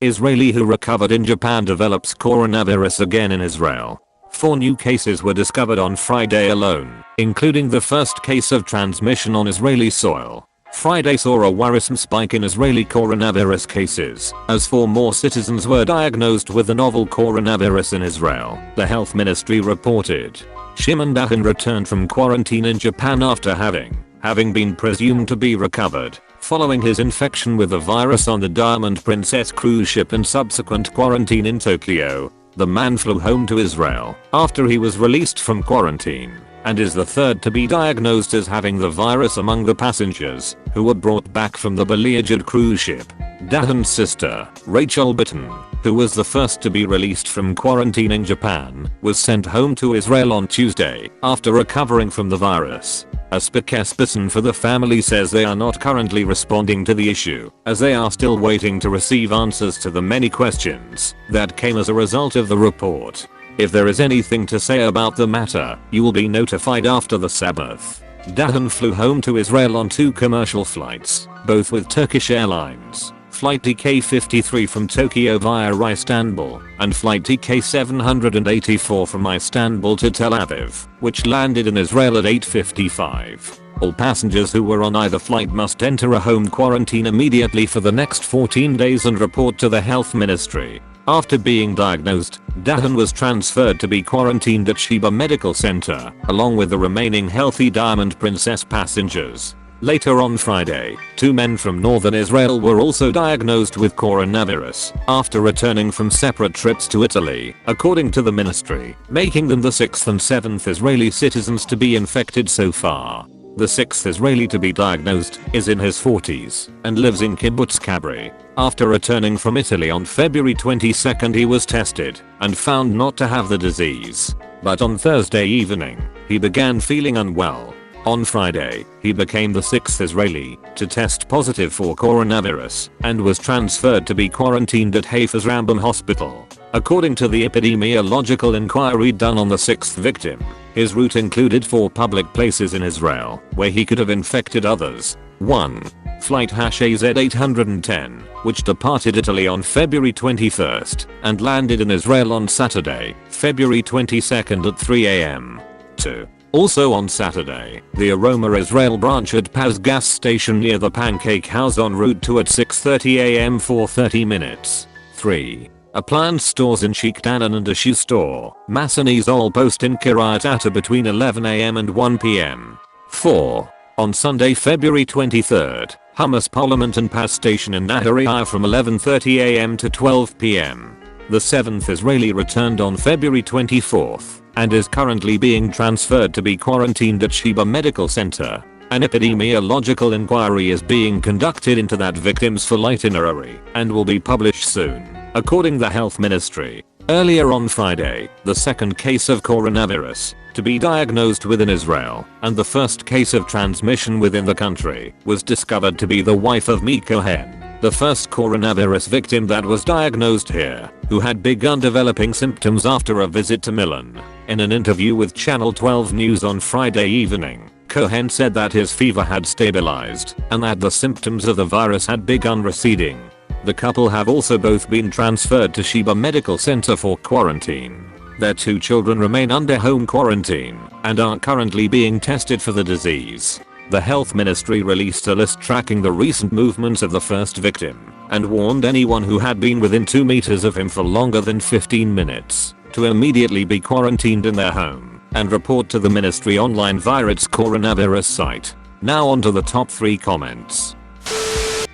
Israeli who recovered in Japan develops coronavirus again in Israel. 4 new cases were discovered on Friday alone, including the first case of transmission on Israeli soil. Friday saw a worrisome spike in Israeli coronavirus cases, as 4 more citizens were diagnosed with the novel coronavirus in Israel, the health ministry reported. Shimon Dahan returned from quarantine in Japan after having been presumed to be recovered, following his infection with the virus on the Diamond Princess cruise ship and subsequent quarantine in Tokyo. The man flew home to Israel after he was released from quarantine, and is the third to be diagnosed as having the virus among the passengers who were brought back from the beleaguered cruise ship. Dahan's sister, Rachel Bitton, who was the first to be released from quarantine in Japan, was sent home to Israel on Tuesday after recovering from the virus. A spokesperson for the family says they are not currently responding to the issue, as they are still waiting to receive answers to the many questions that came as a result of the report. If there is anything to say about the matter, you will be notified after the Sabbath. Dahan flew home to Israel on 2 commercial flights, both with Turkish Airlines. Flight TK53 from Tokyo via Istanbul, and flight TK784 from Istanbul to Tel Aviv, which landed in Israel at 8:55. All passengers who were on either flight must enter a home quarantine immediately for the next 14 days and report to the health ministry. After being diagnosed, Dahan was transferred to be quarantined at Sheba Medical Center, along with the remaining healthy Diamond Princess passengers. Later on Friday, 2 men from northern Israel were also diagnosed with coronavirus after returning from separate trips to Italy, according to the ministry, making them the 6th and 7th Israeli citizens to be infected so far. The 6th Israeli to be diagnosed is in his 40s and lives in Kibbutz Kabri. After returning from Italy on February 22nd, he was tested and found not to have the disease. But on Thursday evening, he began feeling unwell. On Friday, he became the 6th Israeli to test positive for coronavirus and was transferred to be quarantined at Haifa's Rambam Hospital. According to the epidemiological inquiry done on the 6th victim, his route included 4 public places in Israel where he could have infected others. 1. Flight AZ810, which departed Italy on February 21st and landed in Israel on Saturday, February 22nd at 3 am. 2. Also on Saturday, the Aroma Israel branch at Paz gas station near the Pancake House en route to at 6:30 am for 30 minutes. 3. Appliance stores in Sheikh Danan and a shoe store, Massane's All Post in Kiryat Atta between 11 am and 1 pm. 4. On Sunday, February 23rd, Hummus Parliament and Paz station in Nahariya from 11:30 am to 12 pm. The 7th Israeli returned on February 24th and is currently being transferred to be quarantined at Sheba Medical Center. An epidemiological inquiry is being conducted into that victim's full itinerary and will be published soon, according to the health ministry. Earlier on Friday, the 2nd case of coronavirus to be diagnosed within Israel and the first case of transmission within the country was discovered to be the wife of Mi Cohen, the first coronavirus victim that was diagnosed here, who had begun developing symptoms after a visit to Milan. In an interview with Channel 12 News on Friday evening, Cohen said that his fever had stabilized and that the symptoms of the virus had begun receding. The couple have also both been transferred to Sheba Medical Center for quarantine. Their 2 children remain under home quarantine and are currently being tested for the disease. The health ministry released a list tracking the recent movements of the first victim and warned anyone who had been within 2 meters of him for longer than 15 minutes to immediately be quarantined in their home and report to the ministry online via its coronavirus site. Now on to the top 3 comments.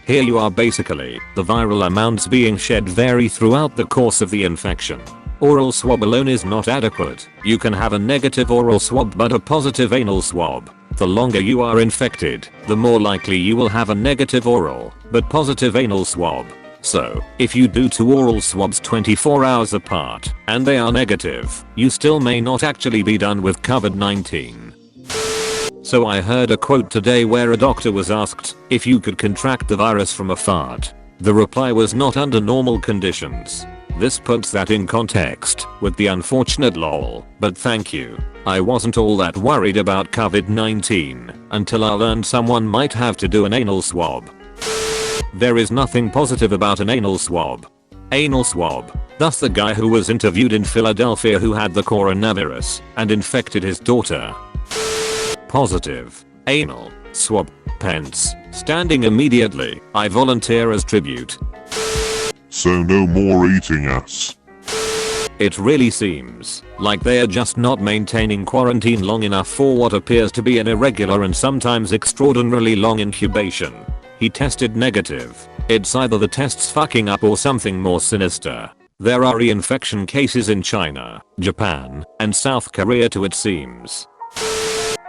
Here you are. Basically, the viral amounts being shed vary throughout the course of the infection. Oral swab alone is not adequate. You can have a negative oral swab but a positive anal swab. The longer you are infected, the more likely you will have a negative oral but positive anal swab. So, if you do 2 oral swabs 24 hours apart and they are negative, you still may not actually be done with COVID-19. So I heard a quote today where a doctor was asked if you could contract the virus from a fart. The reply was not under normal conditions. This puts that in context with the unfortunate lol, but thank you. I wasn't all that worried about COVID-19 until I learned someone might have to do an anal swab. There is nothing positive about an anal swab. Anal swab. Thus the guy who was interviewed in Philadelphia who had the coronavirus and infected his daughter. Positive. Anal swab. Pence. Standing immediately. I volunteer as tribute. So no more eating ass. It really seems like they are just not maintaining quarantine long enough for what appears to be an irregular and sometimes extraordinarily long incubation. He tested negative. It's either the tests fucking up or something more sinister. There are reinfection cases in China, Japan, and South Korea too it seems.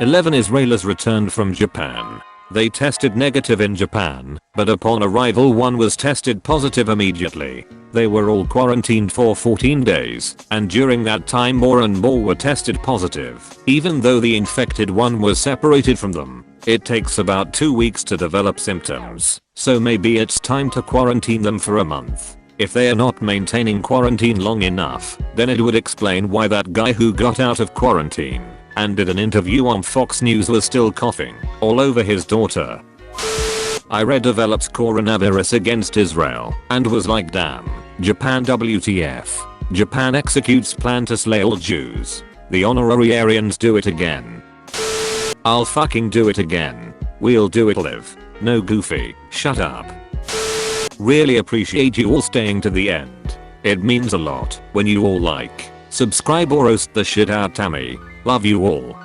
11 Israelis returned from Japan. They tested negative in Japan, but upon arrival one was tested positive immediately. They were all quarantined for 14 days, and during that time more and more were tested positive, even though the infected one was separated from them. It takes about 2 weeks to develop symptoms, so maybe it's time to quarantine them for a month. If they are not maintaining quarantine long enough, then it would explain why that guy who got out of quarantine and did an interview on Fox News was still coughing all over his daughter. Iran develops coronavirus against Israel and was like damn, Japan WTF. Japan executes plan to slay all Jews. The honorary Aryans do it again. I'll fucking do it again. We'll do it live. No goofy, shut up. Really appreciate you all staying to the end. It means a lot when you all like, subscribe or roast the shit out Tammy. Love you all.